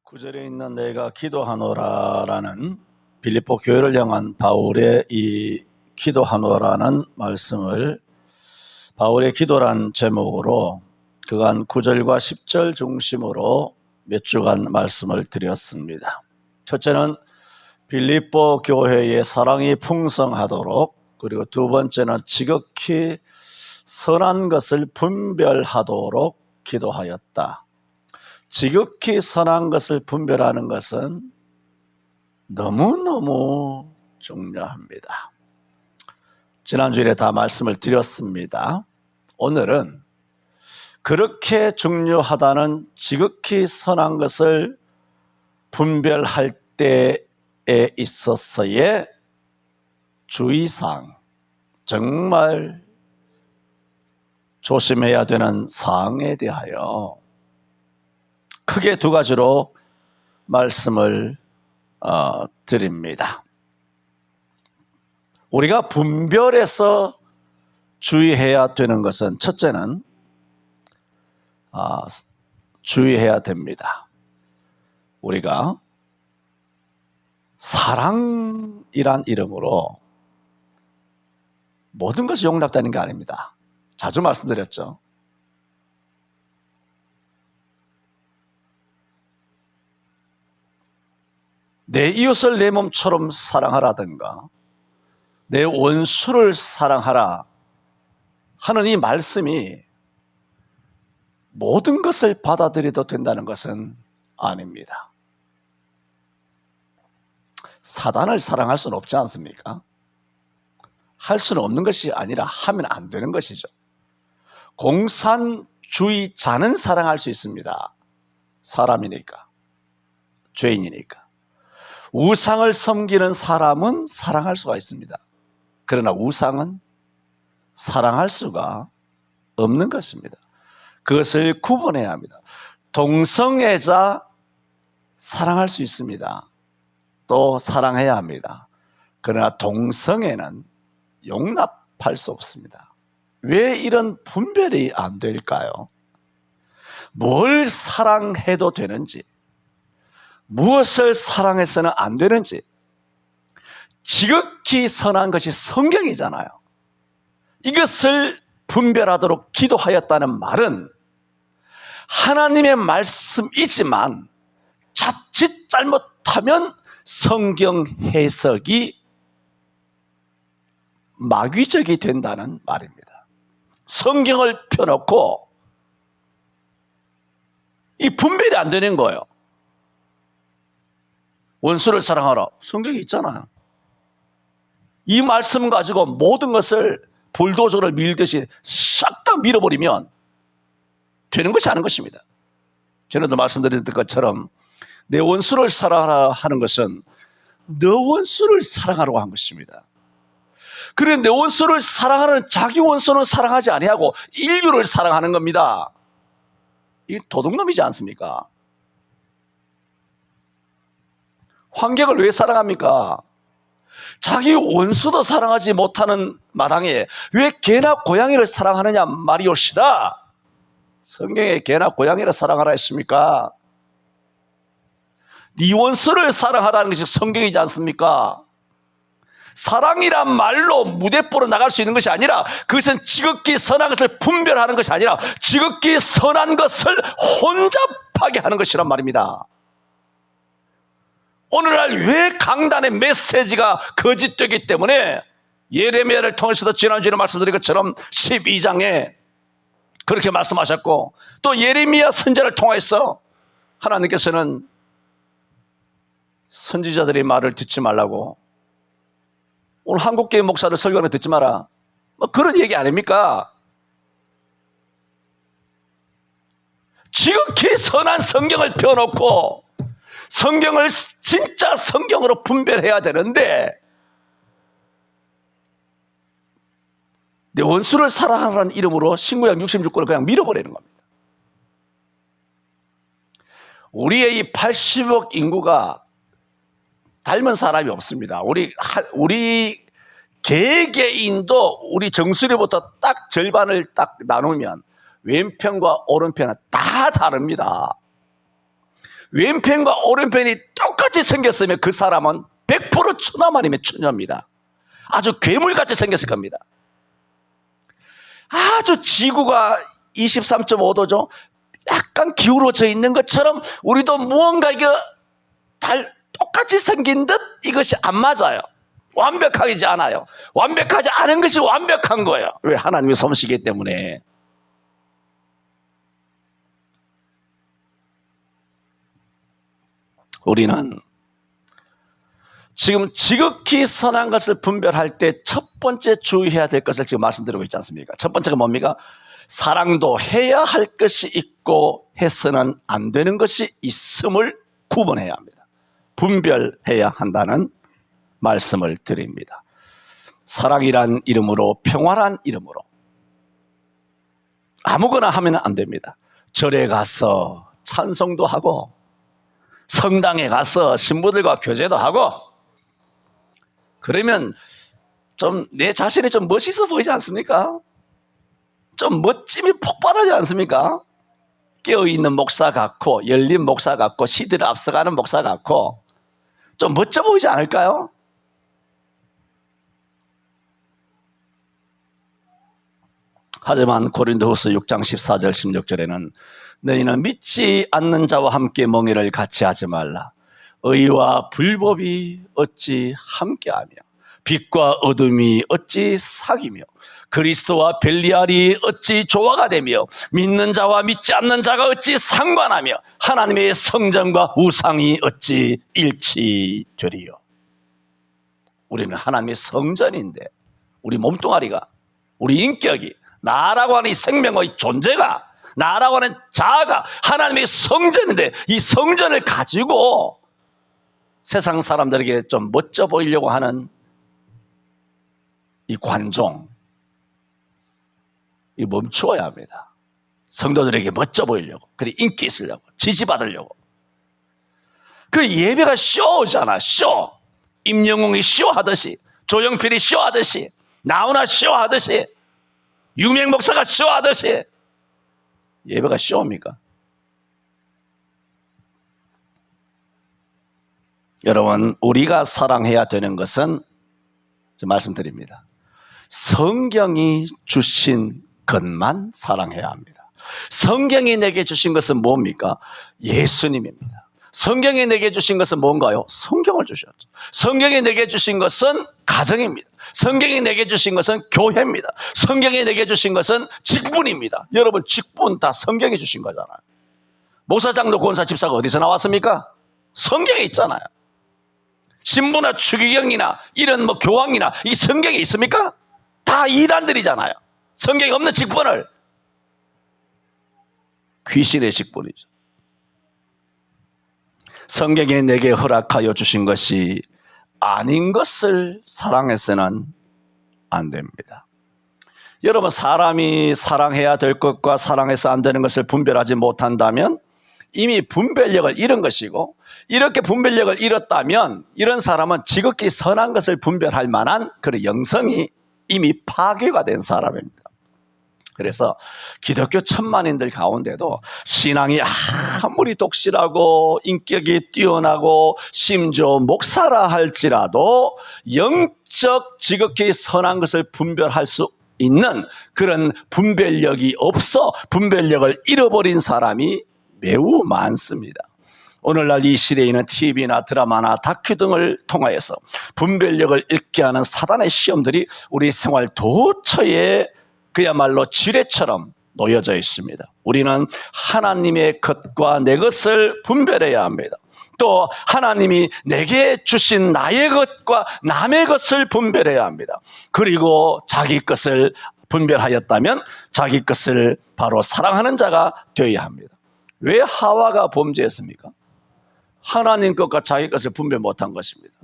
구절에 있는 내가 기도하노라라는 빌립보 교회를 향한 바울의 이 기도하노라는 말씀을 바울의 기도란 제목으로 그간 9절과 10절 중심으로 몇 주간 말씀을 드렸습니다. 첫째는 빌립보 교회의 사랑이 풍성하도록, 그리고 두 번째는 지극히 선한 것을 분별하도록 기도하였다. 지극히 선한 것을 분별하는 것은 너무너무 중요합니다. 지난주에 다 말씀을 드렸습니다. 오늘은 그렇게 중요하다는 지극히 선한 것을 분별할 때에 있어서의 주의사항, 정말 조심해야 되는 사항에 대하여 크게 두 가지로 말씀을 드립니다. 우리가 분별해서 주의해야 되는 것은, 첫째는 주의해야 됩니다. 우리가 사랑이란 이름으로 모든 것이 용납되는 게 아닙니다. 자주 말씀드렸죠. 내 이웃을 내 몸처럼 사랑하라든가 내 원수를 사랑하라 하는 이 말씀이 모든 것을 받아들여도 된다는 것은 아닙니다. 사단을 사랑할 수는 없지 않습니까? 할 수는 없는 것이 아니라 하면 안 되는 것이죠. 공산주의자는 사랑할 수 있습니다. 사람이니까, 죄인이니까. 우상을 섬기는 사람은 사랑할 수가 있습니다. 그러나 우상은 사랑할 수가 없는 것입니다. 그것을 구분해야 합니다. 동성애자 사랑할 수 있습니다. 또 사랑해야 합니다. 그러나 동성애는 용납할 수 없습니다. 왜 이런 분별이 안 될까요? 뭘 사랑해도 되는지, 무엇을 사랑해서는 안 되는지, 지극히 선한 것이 성경이잖아요. 이것을 분별하도록 기도하였다는 말은 하나님의 말씀이지만 자칫 잘못하면 성경 해석이 마귀적이 된다는 말입니다. 성경을 펴놓고 이 분별이 안 되는 거예요. 원수를 사랑하라. 성경에 있잖아요. 이 말씀 가지고 모든 것을 불도저를 밀듯이 싹 다 밀어버리면 되는 것이 아닌 것입니다. 전에도 말씀드린 것처럼 내 원수를 사랑하라 하는 것은 너 원수를 사랑하라고 한 것입니다. 그런데 내 원수를 사랑하는 자기 원수는 사랑하지 아니하고 인류를 사랑하는 겁니다. 이게 도둑놈이지 않습니까? 환경을 왜 사랑합니까? 자기 원수도 사랑하지 못하는 마당에 왜 개나 고양이를 사랑하느냐 말이옵시다. 성경에 개나 고양이를 사랑하라 했습니까? 네 원수를 사랑하라는 것이 성경이지 않습니까? 사랑이란 말로 무대뽀로 나갈 수 있는 것이 아니라, 그것은 지극히 선한 것을 분별하는 것이 아니라 지극히 선한 것을 혼잡하게 하는 것이란 말입니다. 오늘날 왜 강단의 메시지가 거짓되기 때문에 예레미야를 통해서도 지난주에 말씀드린 것처럼 12장에 그렇게 말씀하셨고, 또 예레미야 선지자를 통해서 하나님께서는 선지자들의 말을 듣지 말라고, 오늘 한국교회 목사들 설교는 듣지 마라, 뭐 그런 얘기 아닙니까? 지극히 선한 성경을 펴놓고 성경을 진짜 성경으로 분별해야 되는데 내 원수를 사랑하라는 이름으로 신구약 66권을 그냥 밀어버리는 겁니다. 우리의 이 80억 인구가 닮은 사람이 없습니다. 우리 개개인도 우리 정수리부터 딱 절반을 딱 나누면 왼편과 오른편은 다 다릅니다. 왼편과 오른편이 똑같이 생겼으면 그 사람은 100% 추남 아니면 추녀입니다. 아주 괴물같이 생겼을 겁니다. 아주 지구가 23.5도죠. 약간 기울어져 있는 것처럼 우리도 무언가 이게 똑같이 생긴 듯 이것이 안 맞아요. 완벽하지 않아요. 완벽하지 않은 것이 완벽한 거예요. 왜? 하나님의 솜씨이기 때문에. 우리는 지금 지극히 선한 것을 분별할 때 첫 번째 주의해야 될 것을 지금 말씀드리고 있지 않습니까? 첫 번째가 뭡니까? 사랑도 해야 할 것이 있고 해서는 안 되는 것이 있음을 구분해야 합니다. 분별해야 한다는 말씀을 드립니다. 사랑이란 이름으로, 평화란 이름으로 아무거나 하면 안 됩니다. 절에 가서 찬송도 하고 성당에 가서 신부들과 교제도 하고 그러면 좀 내 자신이 좀 멋있어 보이지 않습니까? 좀 멋짐이 폭발하지 않습니까? 깨어있는 목사 같고 열린 목사 같고 시대를 앞서가는 목사 같고 좀 멋져 보이지 않을까요? 하지만 고린도후서 6장 14절 16절에는 너희는 믿지 않는 자와 함께 멍에를 같이 하지 말라. 의와 불법이 어찌 함께하며 빛과 어둠이 어찌 사귀며 그리스도와 벨리알이 어찌 조화가 되며 믿는 자와 믿지 않는 자가 어찌 상관하며 하나님의 성전과 우상이 어찌 일치되리요. 우리는 하나님의 성전인데 우리 몸뚱아리가, 우리 인격이, 나라고 하는 이 생명의 존재가, 나라고 하는 자아가 하나님의 성전인데 이 성전을 가지고 세상 사람들에게 좀 멋져 보이려고 하는 이 관종, 이 멈추어야 합니다. 성도들에게 멋져 보이려고, 그리고 인기 있으려고, 지지받으려고. 그 예배가 쇼잖아, 쇼. 임영웅이 쇼하듯이, 조영필이 쇼하듯이, 나훈아 쇼하듯이, 유명 목사가 쇼하듯이. 예배가 쇼입니까? 여러분, 우리가 사랑해야 되는 것은 말씀드립니다. 성경이 주신 것만 사랑해야 합니다. 성경이 내게 주신 것은 뭡니까? 예수님입니다. 성경이 내게 주신 것은 뭔가요? 성경을 주셨죠. 성경이 내게 주신 것은 가정입니다. 성경이 내게 주신 것은 교회입니다. 성경이 내게 주신 것은 직분입니다. 여러분, 직분 다 성경이 주신 거잖아요. 목사장로, 권사, 집사가 어디서 나왔습니까? 성경에 있잖아요. 신부나 추기경이나 이런 교황이나 이 성경에 있습니까? 다 이단들이잖아요. 성경에 없는 직분을. 귀신의 직분이죠. 성경에 내게 허락하여 주신 것이 아닌 것을 사랑해서는 안 됩니다. 여러분, 사람이 사랑해야 될 것과 사랑해서 안 되는 것을 분별하지 못한다면 이미 분별력을 잃은 것이고, 이렇게 분별력을 잃었다면 이런 사람은 지극히 선한 것을 분별할 만한 그런 영성이 이미 파괴가 된 사람입니다. 그래서 기독교 천만인들 가운데도 신앙이 아무리 독실하고 인격이 뛰어나고 심지어 목사라 할지라도 영적 지극히 선한 것을 분별할 수 있는 그런 분별력이 없어 분별력을 잃어버린 사람이 매우 많습니다. 오늘날 이 시대에 있는 TV나 드라마나 다큐 등을 통하여서 분별력을 잃게 하는 사단의 시험들이 우리 생활 도처에 그야말로 지뢰처럼 놓여져 있습니다. 우리는 하나님의 것과 내 것을 분별해야 합니다. 또 하나님이 내게 주신 나의 것과 남의 것을 분별해야 합니다. 그리고 자기 것을 분별하였다면 자기 것을 바로 사랑하는 자가 되어야 합니다. 왜 하와가 범죄했습니까? 하나님 것과 자기 것을 분별 못한 것입니다.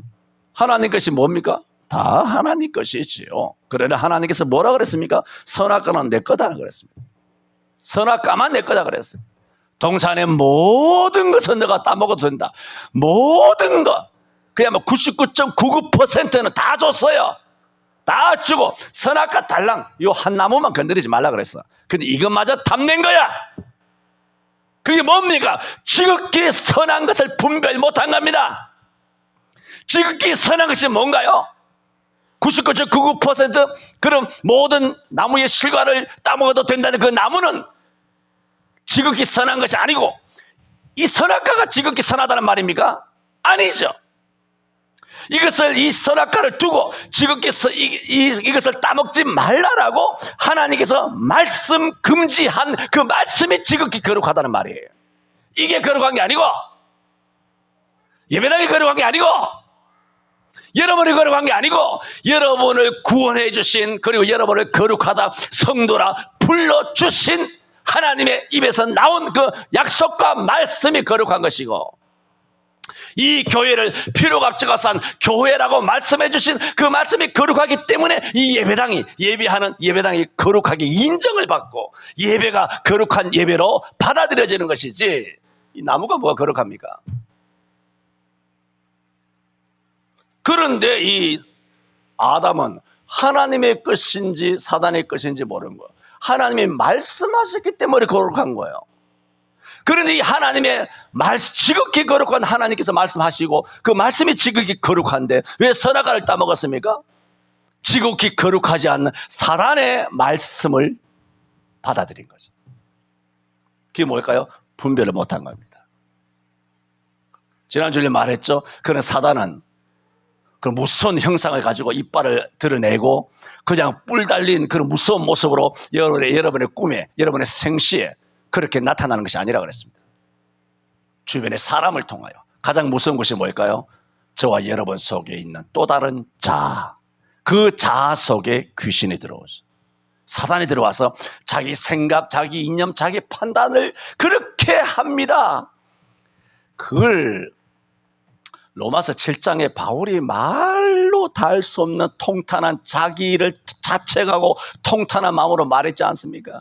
하나님 것이 뭡니까? 다 하나님 것이지요. 그러나 하나님께서 뭐라 그랬습니까? 선악과는 내 거다 그랬습니다. 선악과만 내 거다 그랬습니다. 동산의 모든 것은 너가 따먹어도 된다. 모든 것, 그야말로 99.99%는 다 줬어요. 다 주고 선악과 달랑 요 한 나무만 건드리지 말라 그랬어. 근데 이것마저 탐낸 거야. 그게 뭡니까? 지극히 선한 것을 분별 못한 겁니다. 지극히 선한 것이 뭔가요? 99.99% 그런 모든 나무의 실과를 따먹어도 된다는 그 나무는 지극히 선한 것이 아니고 이 선악과가 지극히 선하다는 말입니까? 아니죠. 이 선악과를 두고 지극히 이것을 따먹지 말라라고 하나님께서 말씀 금지한 그 말씀이 지극히 거룩하다는 말이에요. 이게 거룩한 게 아니고, 예배당이 거룩한 게 아니고, 여러분이 거룩한 게 아니고, 여러분을 구원해 주신, 그리고 여러분을 거룩하다 성도라 불러주신 하나님의 입에서 나온 그 약속과 말씀이 거룩한 것이고, 이 교회를 피로 값져가 산 교회라고 말씀해 주신 그 말씀이 거룩하기 때문에 이 예배하는 예배당이 거룩하게 인정을 받고 예배가 거룩한 예배로 받아들여지는 것이지, 이 나무가 뭐가 거룩합니까? 그런데 이 아담은 하나님의 것인지 사단의 것인지 모르는 거예요. 하나님이 말씀하셨기 때문에 거룩한 거예요. 그런데 이 하나님의 지극히 거룩한 하나님께서 말씀하시고 그 말씀이 지극히 거룩한데 왜 선악과를 따먹었습니까? 지극히 거룩하지 않는 사단의 말씀을 받아들인 거죠. 그게 뭘까요? 분별을 못한 겁니다. 지난주에 말했죠. 그런 사단은 그 무서운 형상을 가지고 이빨을 드러내고 그냥 뿔 달린 그런 무서운 모습으로 여러분의 꿈에, 여러분의 생시에 그렇게 나타나는 것이 아니라 그랬습니다. 주변의 사람을 통하여 가장 무서운 것이 뭘까요? 저와 여러분 속에 있는 또 다른 자아, 그 자아 속에 귀신이 들어오죠. 사단이 들어와서 자기 생각, 자기 이념, 자기 판단을 그렇게 합니다. 그걸 로마서 7장에 바울이 말로 다 할 수 없는 통탄한 자기를 자책하고 통탄한 마음으로 말했지 않습니까?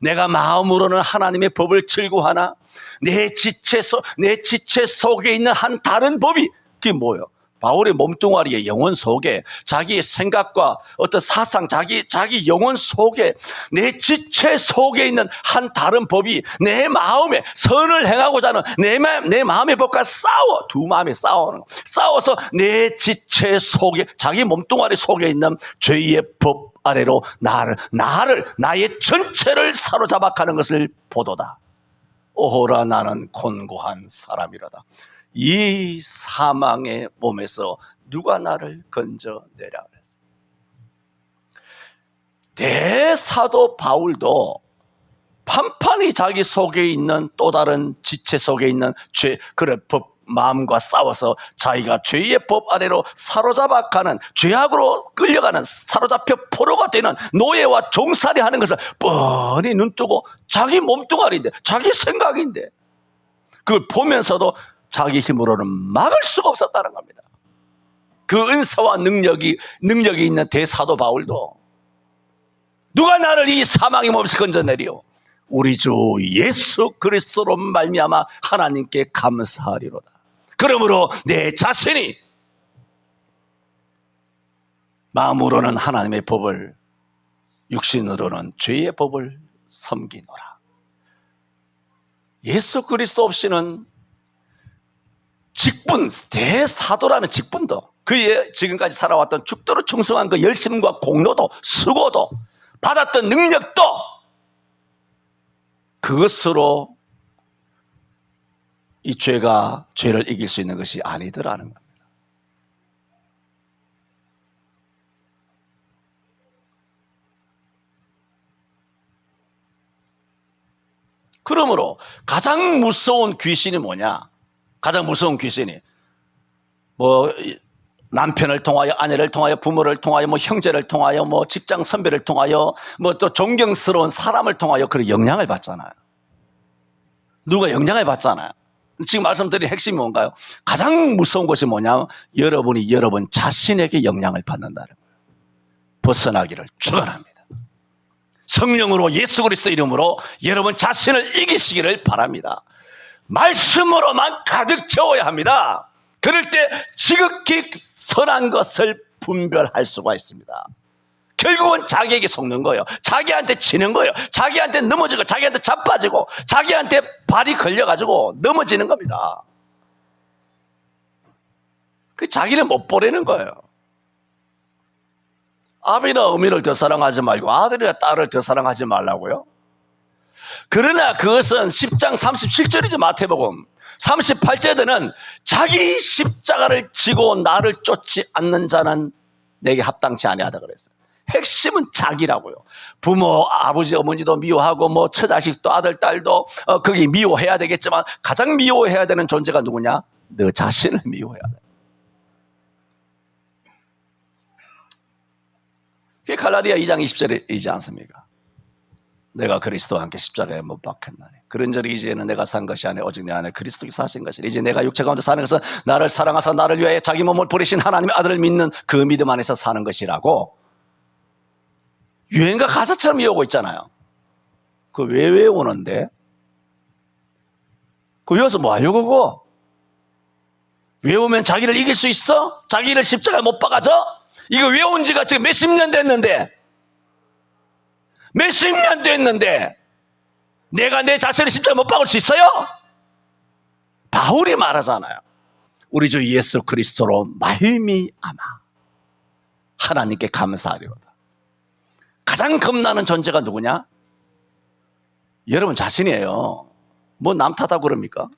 내가 마음으로는 하나님의 법을 즐거워하나 내 지체 속에 있는 한 다른 법이, 그게 뭐예요? 바울의 몸뚱아리의 영혼 속에 자기의 생각과 어떤 사상, 자기 영혼 속에 내 지체 속에 있는 한 다른 법이 내 마음에 선을 행하고자 하는 내 마음의 법과 두 마음이 싸워서 내 지체 속에 자기 몸뚱아리 속에 있는 죄의 법 아래로 나의 전체를 사로잡아가는 것을 보도다. 오호라 나는 곤고한 사람이로다. 이 사망의 몸에서 누가 나를 건져내라 그랬어요. 대사도 바울도 판판히 자기 속에 있는 또 다른 지체 속에 있는 그런 마음과 싸워서 자기가 죄의 법 아래로 사로잡아가는, 죄악으로 끌려가는, 사로잡혀 포로가 되는 노예와 종살이 하는 것을 뻔히 눈뜨고 자기 몸뚱아리인데, 자기 생각인데 그걸 보면서도 자기 힘으로는 막을 수가 없었다는 겁니다. 그 은사와 능력이 있는 대사도 바울도 누가 나를 이 사망의 몸에서 건져내리오? 우리 주 예수 그리스도로 말미암아 하나님께 감사하리로다. 그러므로 내 자신이 마음으로는 하나님의 법을, 육신으로는 죄의 법을 섬기노라. 예수 그리스도 없이는 직분, 대사도라는 직분도, 그의 지금까지 살아왔던 죽도록 충성한 그 열심과 공로도, 수고도, 받았던 능력도 그것으로 이 죄를 이길 수 있는 것이 아니더라는 겁니다. 그러므로 가장 무서운 귀신이 뭐냐? 가장 무서운 귀신이 남편을 통하여, 아내를 통하여, 부모를 통하여, 형제를 통하여, 직장 선배를 통하여, 또 존경스러운 사람을 통하여 그런 영향을 받잖아요. 누가 영향을 받잖아요. 지금 말씀드린 핵심이 뭔가요? 가장 무서운 것이 뭐냐면 여러분이 여러분 자신에게 영향을 받는다는 거예요. 벗어나기를 축원합니다. 성령으로 예수 그리스도 이름으로 여러분 자신을 이기시기를 바랍니다. 말씀으로만 가득 채워야 합니다. 그럴 때 지극히 선한 것을 분별할 수가 있습니다. 결국은 자기에게 속는 거예요. 자기한테 치는 거예요. 자기한테 넘어지고 자기한테 자빠지고 자기한테 발이 걸려가지고 넘어지는 겁니다. 그 자기를 못 보내는 거예요. 아비나 어미를 더 사랑하지 말고 아들이나 딸을 더 사랑하지 말라고요? 그러나 그것은 10장 37절이죠. 마태복음 38절에는 자기 십자가를 지고 나를 쫓지 않는 자는 내게 합당치 아니하다 그랬어요. 핵심은 자기라고요. 부모, 아버지, 어머니도 미워하고 뭐 처자식도 아들, 딸도 거기 미워해야 되겠지만 가장 미워해야 되는 존재가 누구냐? 너 자신을 미워해야 돼. 그게 갈라디아 2장 20절이지 않습니까? 내가 그리스도와 함께 십자가에 못 박혔나니 그런저리 이제는 내가 산 것이 아니라 오직 내 안에 그리스도께서 사신 것이라. 이제 내가 육체 가운데 사는 것은 나를 사랑하사 나를 위하여 자기 몸을 버리신 하나님의 아들을 믿는 그 믿음 안에서 사는 것이라고 유행가 가사처럼 외우고 있잖아요. 그거 왜 외우는데? 그거 외워서 뭐 하려고 그거? 외우면 자기를 이길 수 있어? 자기를 십자가에 못 박아져? 이거 외운 지가 지금 몇십 년 됐는데 몇십 년 됐는데 내가 내 자신을 십자가에 못 박을 수 있어요? 바울이 말하잖아요. 우리 주 예수 그리스도로 말미암아 하나님께 감사하리로다. 가장 겁나는 존재가 누구냐? 여러분 자신이에요. 뭐 남 탓하고 그럽니까?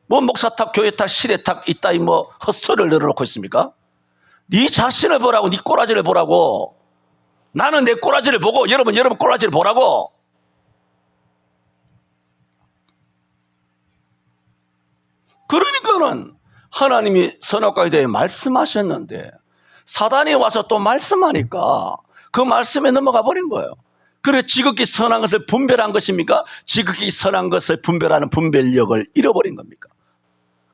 뭐 목사 탓, 교회 탓, 시대 탓 이따위 뭐 헛소리를 늘어놓고 있습니까? 네 자신을 보라고, 네 꼬라지를 보라고. 나는 내 꼬라지를 보고 여러분 꼬라지를 보라고. 그러니까는 하나님이 선악과에 대해 말씀하셨는데 사단이 와서 또 말씀하니까 그 말씀에 넘어가 버린 거예요. 그래 지극히 선한 것을 분별한 것입니까? 지극히 선한 것을 분별하는 분별력을 잃어버린 겁니까?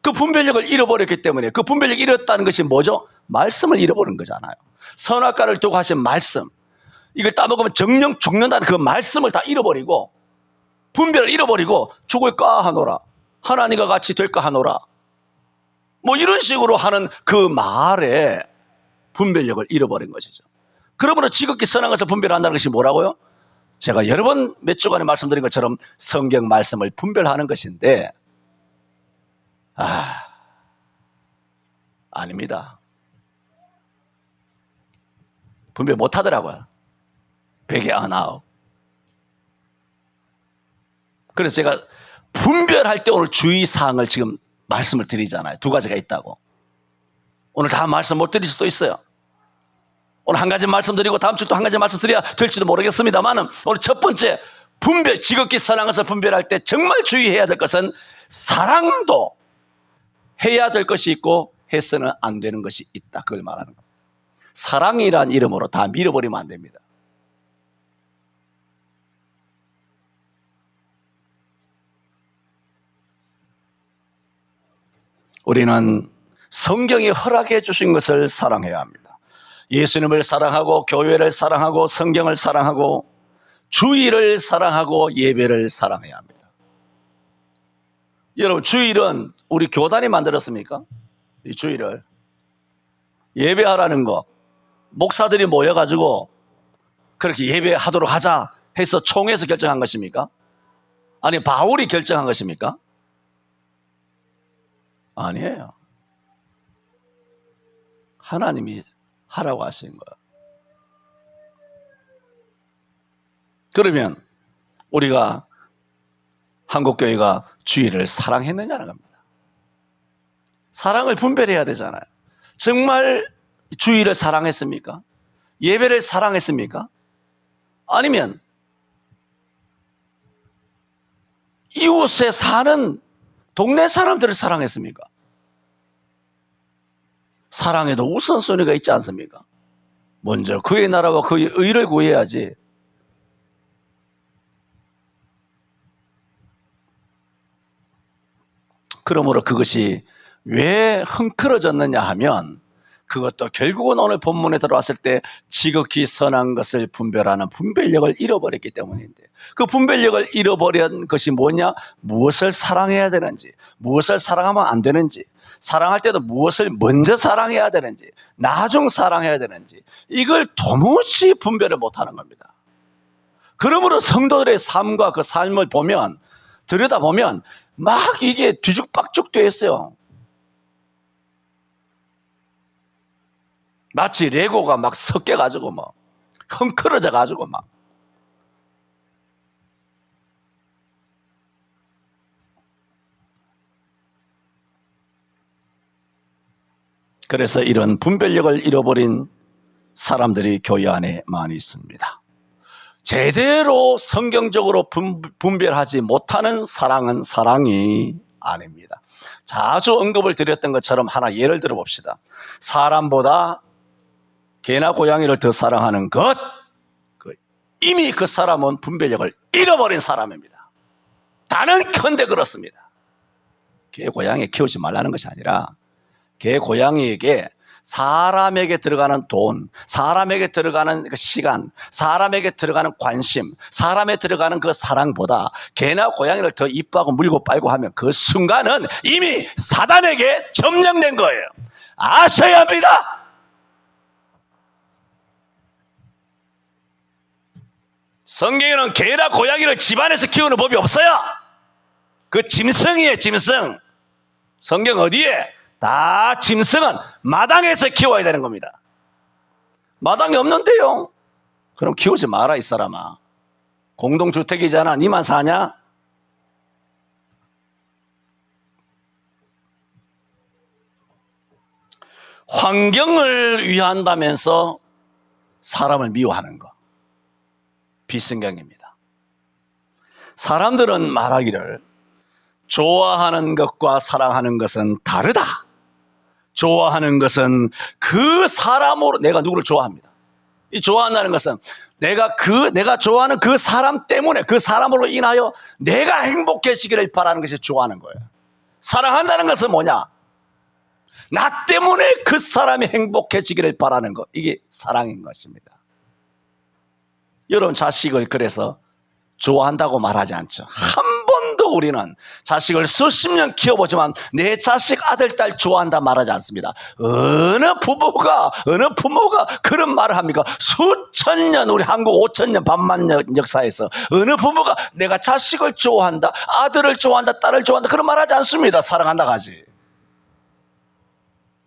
그 분별력을 잃어버렸기 때문에 그 분별력을 잃었다는 것이 뭐죠? 말씀을 잃어버린 거잖아요. 선악과를 두고 하신 말씀, 이걸 따먹으면 정령 죽는다는 그 말씀을 다 잃어버리고 분별을 잃어버리고 죽을까 하노라, 하나님과 같이 될까 하노라, 뭐 이런 식으로 하는 그 말에 분별력을 잃어버린 것이죠. 그러므로 지극히 선한 것을 분별한다는 것이 뭐라고요? 제가 여러 번 몇 주간에 말씀드린 것처럼 성경 말씀을 분별하는 것인데 아닙니다. 분별 못하더라고요. 199. 그래서 제가 분별할 때 오늘 주의사항을 지금 말씀을 드리잖아요. 두 가지가 있다고. 오늘 다 말씀 못 드릴 수도 있어요. 오늘 한 가지 말씀드리고 다음 주 또 한 가지 말씀드려야 될지도 모르겠습니다만 오늘 첫 번째 분별, 지극히 선한 것을 분별할 때 정말 주의해야 될 것은 사랑도 해야 될 것이 있고 해서는 안 되는 것이 있다. 그걸 말하는 겁니다. 사랑이란 이름으로 다 밀어버리면 안 됩니다. 우리는 성경이 허락해 주신 것을 사랑해야 합니다. 예수님을 사랑하고 교회를 사랑하고 성경을 사랑하고 주일을 사랑하고 예배를 사랑해야 합니다. 여러분 주일은 우리 교단이 만들었습니까? 이 주일을 예배하라는 거 목사들이 모여가지고 그렇게 예배하도록 하자 해서 총회에서 결정한 것입니까? 아니 바울이 결정한 것입니까? 아니에요. 하나님이 하라고 하신 거예요. 그러면 우리가 한국교회가 주일을 사랑했느냐는 겁니다. 사랑을 분별해야 되잖아요. 정말 주일을 사랑했습니까? 예배를 사랑했습니까? 아니면 이웃에 사는 동네 사람들을 사랑했습니까? 사랑에도 우선순위가 있지 않습니까? 먼저 그의 나라와 그의 의를 구해야지. 그러므로 그것이 왜 흥크러졌느냐 하면 그것도 결국은 오늘 본문에 들어왔을 때 지극히 선한 것을 분별하는 분별력을 잃어버렸기 때문인데 그 분별력을 잃어버린 것이 뭐냐? 무엇을 사랑해야 되는지, 무엇을 사랑하면 안 되는지, 사랑할 때도 무엇을 먼저 사랑해야 되는지, 나중 사랑해야 되는지, 이걸 도무지 분별을 못하는 겁니다. 그러므로 성도들의 삶과 그 삶을 보면, 들여다보면 막 이게 뒤죽박죽 되어 있어요. 마치 레고가 막 섞여가지고 막 헝클어져가지고 막. 그래서 이런 분별력을 잃어버린 사람들이 교회 안에 많이 있습니다. 제대로 성경적으로 분별하지 못하는 사랑은 사랑이 아닙니다. 자주 언급을 드렸던 것처럼 하나 예를 들어봅시다. 사람보다 개나 고양이를 더 사랑하는 것, 이미 그 사람은 분별력을 잃어버린 사람입니다. 단언컨대 그렇습니다. 개, 고양이 키우지 말라는 것이 아니라 개, 고양이에게 사람에게 들어가는 돈, 사람에게 들어가는 그 시간, 사람에게 들어가는 관심, 사람에 들어가는 그 사랑보다 개나 고양이를 더 이뻐하고 물고 빨고 하면 그 순간은 이미 사단에게 점령된 거예요. 아셔야 합니다. 성경에는 개나 고양이를 집안에서 키우는 법이 없어요. 그 짐승이에요, 짐승. 성경 어디에? 다 짐승은 마당에서 키워야 되는 겁니다. 마당이 없는데요? 그럼 키우지 마라 이 사람아. 공동주택이잖아. 니만 사냐? 환경을 위한다면서 사람을 미워하는 거, 비성경입니다. 사람들은 말하기를 좋아하는 것과 사랑하는 것은 다르다. 좋아하는 것은 그 사람으로, 내가 누구를 좋아합니다. 이 좋아한다는 것은 내가 좋아하는 그 사람 때문에, 그 사람으로 인하여 내가 행복해지기를 바라는 것이 좋아하는 거예요. 사랑한다는 것은 뭐냐? 나 때문에 그 사람이 행복해지기를 바라는 것, 이게 사랑인 것입니다. 여러분, 자식을 그래서 좋아한다고 말하지 않죠. 한 번도 우리는 자식을 수십 년 키워보지만 내 자식 아들, 딸 좋아한다 말하지 않습니다. 어느 부모가 그런 말을 합니까? 수천 년, 우리 한국 5천 년 반만 역사에서 어느 부모가 내가 자식을 좋아한다, 아들을 좋아한다, 딸을 좋아한다 그런 말 하지 않습니다. 사랑한다 하지.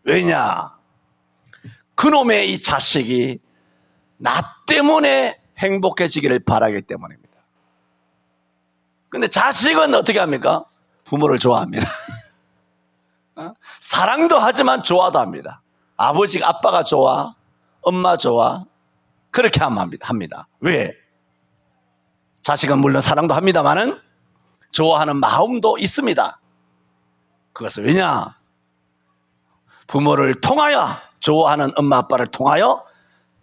왜냐? 그놈의 이 자식이 나 때문에 행복해지기를 바라기 때문입니다. 근데 자식은 어떻게 합니까? 부모를 좋아합니다. 사랑도 하지만 좋아도 합니다. 아빠가 좋아, 엄마 좋아, 그렇게 합니다. 왜? 자식은 물론 사랑도 합니다만은 좋아하는 마음도 있습니다. 그것은 왜냐? 부모를 통하여, 좋아하는 엄마 아빠를 통하여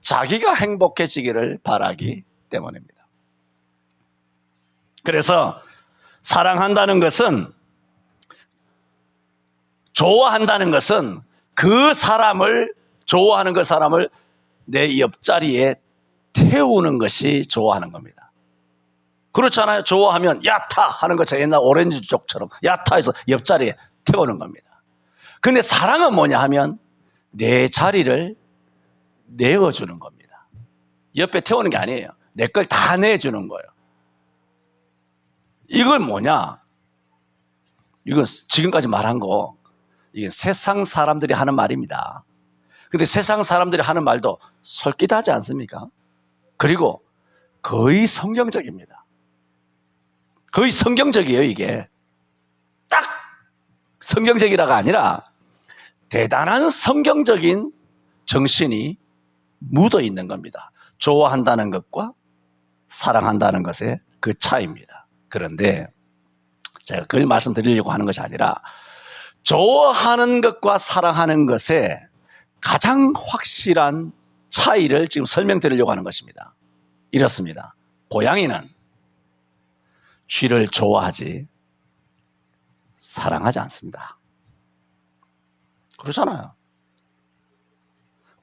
자기가 행복해지기를 바라기 때문입니다. 그래서 사랑한다는 것은, 좋아한다는 것은 그 사람을, 좋아하는 그 사람을 내 옆자리에 태우는 것이 좋아하는 겁니다. 그렇잖아요. 좋아하면 야타 하는 것처럼, 옛날 오렌지족처럼 야타 해서 옆자리에 태우는 겁니다. 근데 사랑은 뭐냐 하면 내 자리를 내어주는 겁니다. 옆에 태우는 게 아니에요. 내 걸 다 내주는 거예요. 이걸 뭐냐? 이건 지금까지 말한 거, 이게 세상 사람들이 하는 말입니다. 근데 세상 사람들이 하는 말도 솔깃하지 않습니까? 그리고 거의 성경적입니다. 거의 성경적이에요, 이게. 딱 성경적이라가 아니라 대단한 성경적인 정신이 묻어 있는 겁니다. 좋아한다는 것과 사랑한다는 것의 그 차이입니다. 그런데 제가 그걸 말씀드리려고 하는 것이 아니라, 좋아하는 것과 사랑하는 것의 가장 확실한 차이를 지금 설명드리려고 하는 것입니다. 이렇습니다. 고양이는 쥐를 좋아하지 사랑하지 않습니다. 그렇잖아요.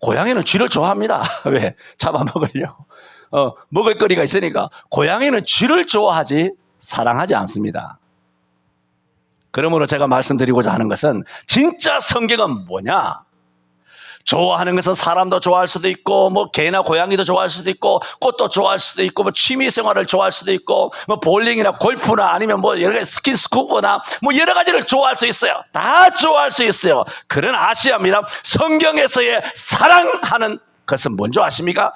고양이는 쥐를 좋아합니다. 왜? 잡아먹으려고. 먹을 거리가 있으니까. 고양이는 쥐를 좋아하지 사랑하지 않습니다. 그러므로 제가 말씀드리고자 하는 것은 진짜 성경은 뭐냐? 좋아하는 것은 사람도 좋아할 수도 있고, 뭐 개나 고양이도 좋아할 수도 있고, 꽃도 좋아할 수도 있고, 뭐 취미 생활을 좋아할 수도 있고, 뭐 볼링이나 골프나 아니면 뭐 여러 가지 스킨스쿠버나 뭐 여러 가지를 좋아할 수 있어요. 다 좋아할 수 있어요. 그러나 아시아입니다. 성경에서의 사랑하는 것은 뭔지 아십니까?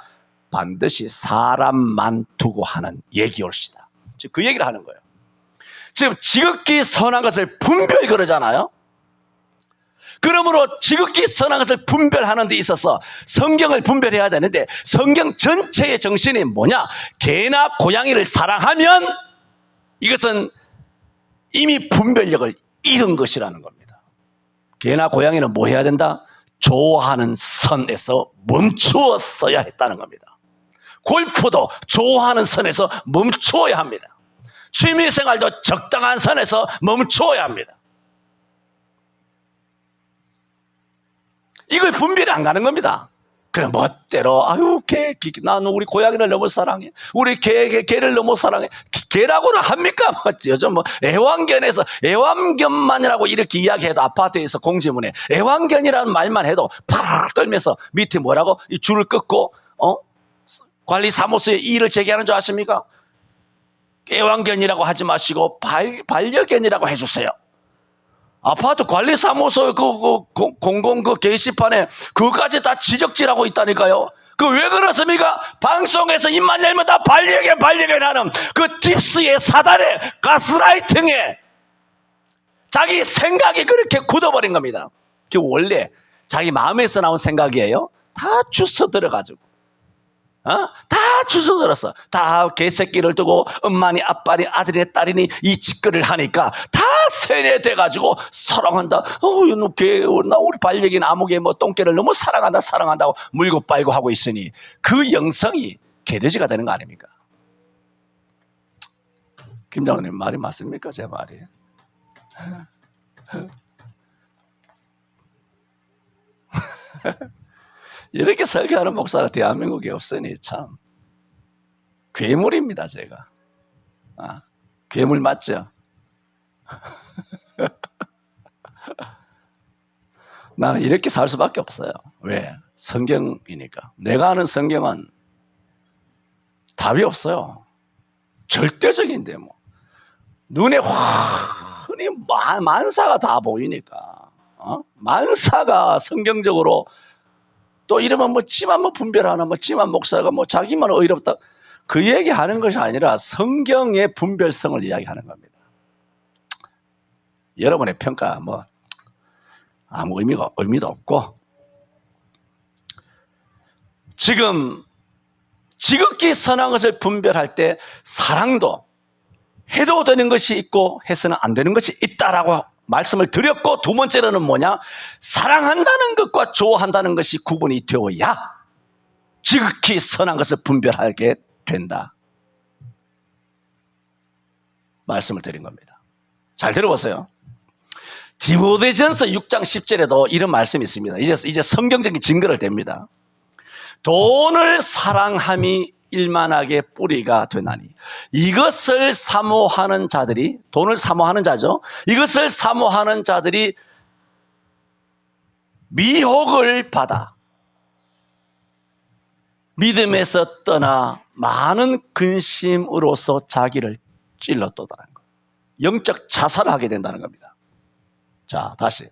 반드시 사람만 두고 하는 얘기올시다. 즉 그 얘기를 하는 거예요. 지금 지극히 선한 것을 분별 그러잖아요. 그러므로 지극히 선한 것을 분별하는 데 있어서 성경을 분별해야 되는데, 성경 전체의 정신이 뭐냐? 개나 고양이를 사랑하면 이것은 이미 분별력을 잃은 것이라는 겁니다. 개나 고양이는 뭐 해야 된다? 좋아하는 선에서 멈추었어야 했다는 겁니다. 골프도 좋아하는 선에서 멈추어야 합니다. 취미생활도 적당한 선에서 멈추어야 합니다. 이걸 분별이 안 가는 겁니다. 그냥 멋대로 아유 나는 우리 고양이를 너무 사랑해, 우리 개를 너무 사랑해. 개라고는 합니까? 요즘 뭐 애완견만이라고 이렇게 이야기해도 아파트에서 공지문에 애완견이라는 말만 해도 팍 떨면서 밑에 뭐라고 이 줄을 끊고 관리사무소에 이의를 제기하는 줄 아십니까? 애완견이라고 하지 마시고 반려견이라고 해주세요. 아파트 관리사무소 공공 게시판에 그거까지 다 지적질하고 있다니까요. 그 왜 그렇습니까? 방송에서 입만 열면 다 반려견 하는 그 딥스의 사단의 가스라이팅에 자기 생각이 그렇게 굳어버린 겁니다. 그 원래 자기 마음에서 나온 생각이에요. 다 주워 들어가지고 다 주워 들었어. 다 개새끼를 두고 엄마니 아빠니 아들이니 딸이니 이 짓거리를 하니까 다 세뇌돼가지고 사랑한다. 나 우리 반려견 아무개 뭐 똥개를 너무 사랑한다고 물고 빨고 하고 있으니 그 영성이 개돼지가 되는 거 아닙니까? 김 장로님 말이 맞습니까? 제 말이? 이렇게 설교하는 목사가 대한민국에 없으니 참 괴물입니다. 제가 괴물 맞죠? 나는 이렇게 살 수밖에 없어요. 왜? 성경이니까. 내가 아는 성경은 답이 없어요. 절대적인데 뭐 눈에 흔히 만사가 다 보이니까 만사가 성경적으로 또 이러면 뭐 지만 뭐 분별하나 뭐 지만 목사가 뭐 자기만 의롭다 그 얘기하는 것이 아니라 성경의 분별성을 이야기하는 겁니다. 여러분의 평가 뭐 아무 의미도 없고, 지금 지극히 선한 것을 분별할 때 사랑도 해도 되는 것이 있고 해서는 안 되는 것이 있다라고 말씀을 드렸고, 두 번째로는 뭐냐? 사랑한다는 것과 좋아한다는 것이 구분이 되어야 지극히 선한 것을 분별하게 된다 말씀을 드린 겁니다. 잘 들어보세요. 디모데전서 6장 10절에도 이런 말씀이 있습니다. 이제 성경적인 증거를 댑니다. 돈을 사랑함이 일만하게 뿌리가 되나니 이것을 사모하는 자들이, 돈을 사모하는 자죠. 이것을 사모하는 자들이 미혹을 받아 믿음에서 떠나 많은 근심으로서 자기를 찔렀도다는 거예요. 영적 자살을 하게 된다는 겁니다. 자, 다시.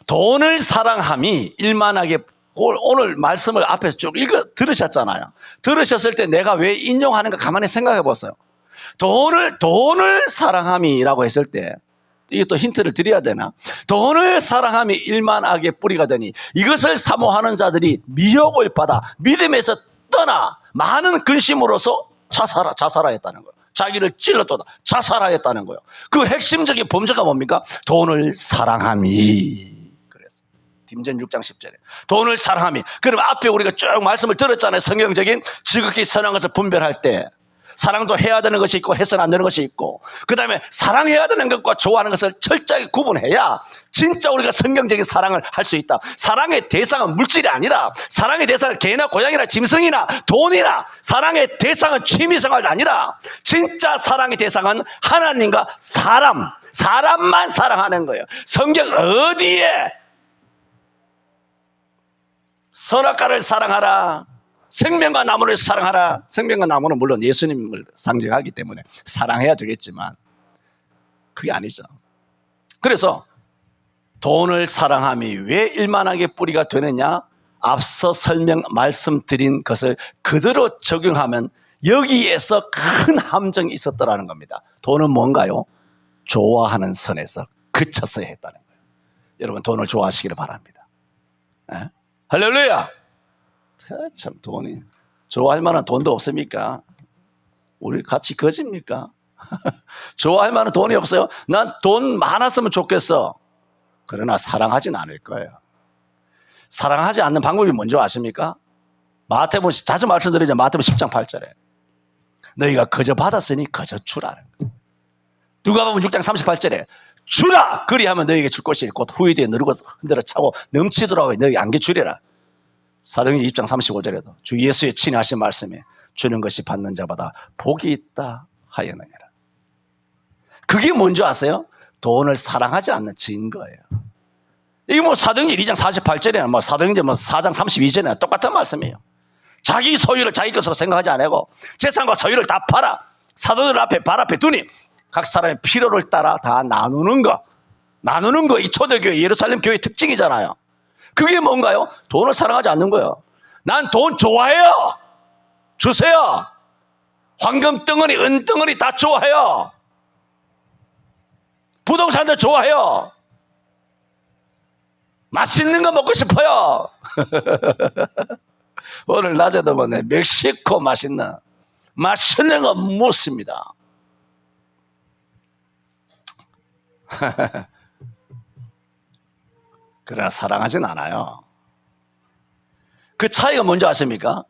돈을 사랑함이 일만하게, 오늘 말씀을 앞에서 쭉 들으셨잖아요. 들으셨을 때 내가 왜 인용하는가 가만히 생각해 보세요. 돈을 사랑함이라고 했을 때, 이것도 힌트를 드려야 되나? 돈을 사랑함이 일만하게 뿌리가 되니 이것을 사모하는 자들이 미혹을 받아 믿음에서 떠나 많은 근심으로서 자살하였다는 거예요. 자기를 찔렀도다 자살하였다는 거예요. 그 핵심적인 범죄가 뭡니까? 돈을 사랑함이. 그래서 딤전 6장 10절에 돈을 사랑함이. 그럼 앞에 우리가 쭉 말씀을 들었잖아요. 성경적인 지극히 선한 것을 분별할 때 사랑도 해야 되는 것이 있고 해서는 안 되는 것이 있고, 그 다음에 사랑해야 되는 것과 좋아하는 것을 철저하게 구분해야 진짜 우리가 성경적인 사랑을 할 수 있다. 사랑의 대상은 물질이 아니다. 사랑의 대상은 개나 고양이나 짐승이나 돈이나, 사랑의 대상은 취미생활도 아니라 진짜 사랑의 대상은 하나님과 사람만 사랑하는 거예요. 성경 어디에 선악과를 사랑하라, 생명과 나무를 사랑하라. 생명과 나무는 물론 예수님을 상징하기 때문에 사랑해야 되겠지만 그게 아니죠. 그래서 돈을 사랑함이 왜 일만하게 뿌리가 되느냐? 앞서 말씀드린 것을 그대로 적용하면 여기에서 큰 함정이 있었더라는 겁니다. 돈은 뭔가요? 좋아하는 선에서 그쳤어야 했다는 거예요. 여러분, 돈을 좋아하시기를 바랍니다. 네? 할렐루야! 참, 돈이 좋아할 만한 돈도 없습니까? 우리 같이 거짓입니까? 좋아할 만한 돈이 없어요. 난 돈 많았으면 좋겠어. 그러나 사랑하진 않을 거예요. 사랑하지 않는 방법이 뭔지 아십니까? 마태복음, 자주 말씀드리죠. 마태복음 10장 8절에 너희가 거저 받았으니 거저 주라는 거예요. 누가복음 6장 38절에 주라! 그리하면 너희에게 줄 것이 곧 후회되어 누르고 흔들어 차고 넘치도록 너희 안개 주리라. 사도행전 2장 35절에도 주 예수의 친히 하신 말씀에 주는 것이 받는 자마다 복이 있다 하였느니라. 그게 뭔지 아세요? 돈을 사랑하지 않는 증거예요. 이게 뭐 사도행전 2장 48절이나 뭐 사도행전 4장 32절이나 똑같은 말씀이에요. 자기 소유를 자기 것으로 생각하지 않고 재산과 소유를 다 팔아 사도들 앞에 발 앞에 두니 각 사람의 필요를 따라 다 나누는 거, 이 초대교회 예루살렘 교회의 특징이잖아요. 그게 뭔가요? 돈을 사랑하지 않는 거예요. 난 돈 좋아해요. 주세요. 황금 덩어리, 은 덩어리 다 좋아해요. 부동산도 좋아해요. 맛있는 거 먹고 싶어요. 오늘 낮에도 보네. 멕시코 맛있는 거 묻습니다. 그러나 사랑하진 않아요. 그 차이가 뭔지 아십니까?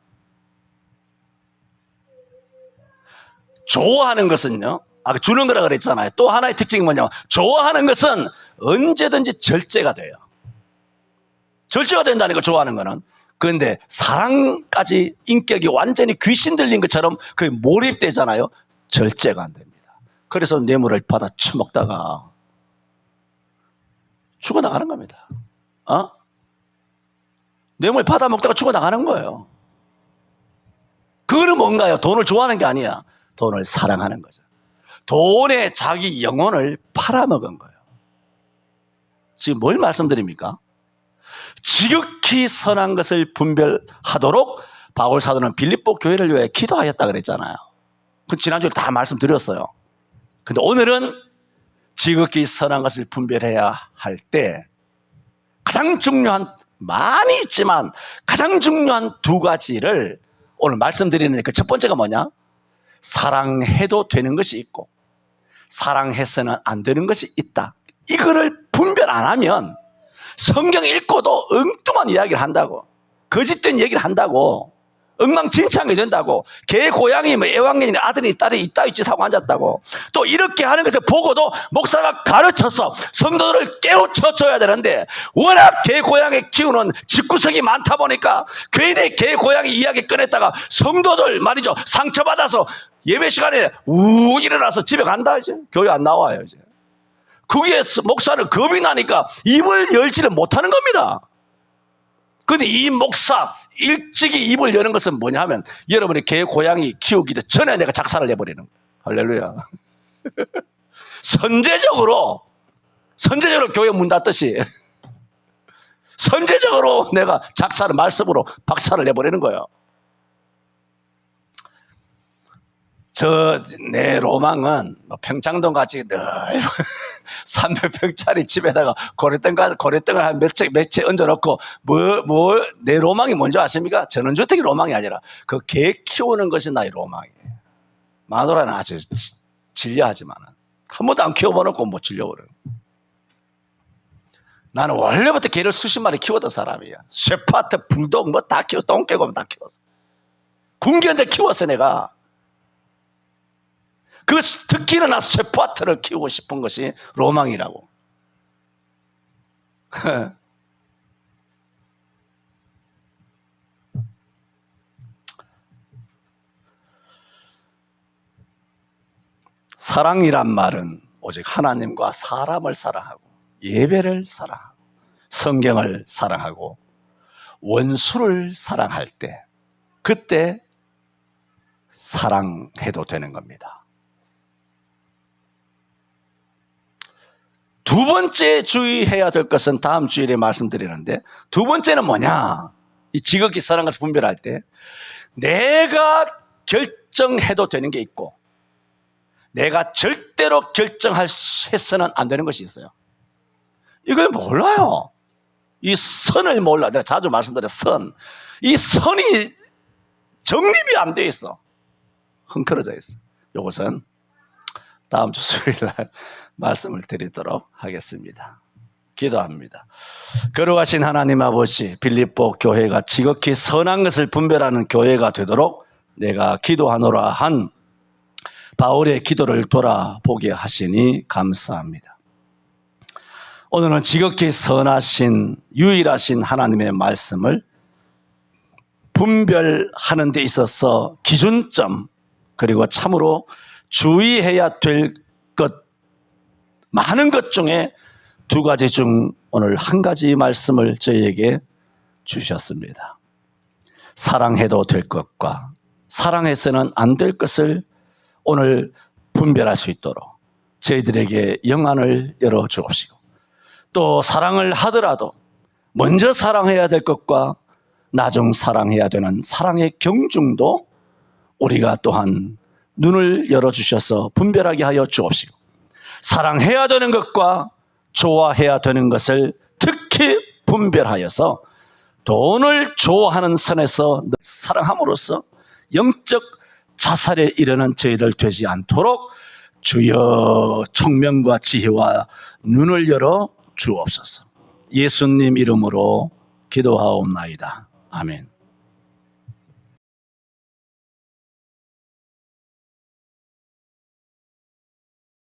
좋아하는 것은요, 아까 주는 거라 그랬잖아요. 또 하나의 특징이 뭐냐면 좋아하는 것은 언제든지 절제가 돼요. 절제가 된다는 거, 좋아하는 거는. 그런데 사랑까지 인격이 완전히 귀신 들린 것처럼 그게 몰입되잖아요. 절제가 안 됩니다. 그래서 뇌물을 받아 처먹다가 죽어나가는 겁니다. 뇌물 받아 먹다가 죽어나가는 거예요. 그거는 뭔가요? 돈을 좋아하는 게 아니야. 돈을 사랑하는 거죠. 돈에 자기 영혼을 팔아먹은 거예요. 지금 뭘 말씀드립니까? 지극히 선한 것을 분별하도록 바울 사도는 빌립보 교회를 위해 기도하였다 그랬잖아요. 그 지난주에 다 말씀드렸어요. 근데 오늘은 지극히 선한 것을 분별해야 할 때 가장 중요한, 많이 있지만 가장 중요한 두 가지를 오늘 말씀드리는데, 그 첫 번째가 뭐냐? 사랑해도 되는 것이 있고 사랑해서는 안 되는 것이 있다. 이거를 분별 안 하면 성경 읽고도 엉뚱한 이야기를 한다고, 거짓된 얘기를 한다고, 엉망진창이 된다고, 개, 고양이, 애완견이 아들이 딸이 이따위 짓 하고 앉았다고, 또 이렇게 하는 것을 보고도 목사가 가르쳐서 성도들을 깨우쳐줘야 되는데, 워낙 개, 고양이 키우는 집구석이 많다 보니까 괜히 개, 고양이 이야기 꺼냈다가 성도들 말이죠, 상처받아서 예배 시간에 우 일어나서 집에 간다. 이제 교회 안 나와요. 이제 그게 목사는 겁이 나니까 입을 열지를 못하는 겁니다. 그런데 이 목사 일찍이 입을 여는 것은 뭐냐 하면 여러분이 개, 고양이 키우기 전에 내가 작사를 내버리는 거예요. 할렐루야. 선제적으로 교회 문 닫듯이 선제적으로 내가 작사를, 말씀으로 박사를 내버리는 거예요. 내 로망은 평창동 같이 늘 300평짜리 집에다가 고래등을 한 몇 채 얹어놓고, 내 로망이 뭔지 아십니까? 전원주택이 로망이 아니라 그 개 키우는 것이 나의 로망이에요. 마누라는 아주 진리하지만 한 번도 안 키워보놓고 못 질려버려요. 나는 원래부터 개를 수십 마리 키웠던 사람이야. 쇠파트, 불독 다 키워, 똥개고 다 키웠어. 군기한테 키웠어 내가. 특히나 나 쇠파트를 키우고 싶은 것이 로망이라고. 사랑이란 말은 오직 하나님과 사람을 사랑하고 예배를 사랑하고 성경을 사랑하고 원수를 사랑할 때 그때 사랑해도 되는 겁니다. 두 번째 주의해야 될 것은 다음 주일에 말씀드리는데, 두 번째는 뭐냐? 이 지극히 선한 것을 분별할 때 내가 결정해도 되는 게 있고 내가 절대로 결정해서는 안 되는 것이 있어요. 이걸 몰라요. 이 선을 몰라. 내가 자주 말씀드려 선. 이 선이 정립이 안 돼 있어. 흥크러져 있어. 이것은 다음 주 수요일날 말씀을 드리도록 하겠습니다. 기도합니다. 거룩하신 하나님 아버지, 빌립보 교회가 지극히 선한 것을 분별하는 교회가 되도록 내가 기도하노라 한 바울의 기도를 돌아보게 하시니 감사합니다. 오늘은 지극히 선하신 유일하신 하나님의 말씀을 분별하는 데 있어서 기준점, 그리고 참으로 주의해야 될 것, 많은 것 중에 두 가지 중 오늘 한 가지 말씀을 저희에게 주셨습니다. 사랑해도 될 것과 사랑해서는 안 될 것을 오늘 분별할 수 있도록 저희들에게 영안을 열어 주옵시고, 또 사랑을 하더라도 먼저 사랑해야 될 것과 나중 사랑해야 되는 사랑의 경중도 우리가 또한 눈을 열어주셔서 분별하게 하여 주옵시고, 사랑해야 되는 것과 좋아해야 되는 것을 특히 분별하여서 돈을 좋아하는 선에서 사랑함으로써 영적 자살에 이르는 저희들 되지 않도록 주여 총명과 지혜와 눈을 열어 주옵소서. 예수님 이름으로 기도하옵나이다. 아멘.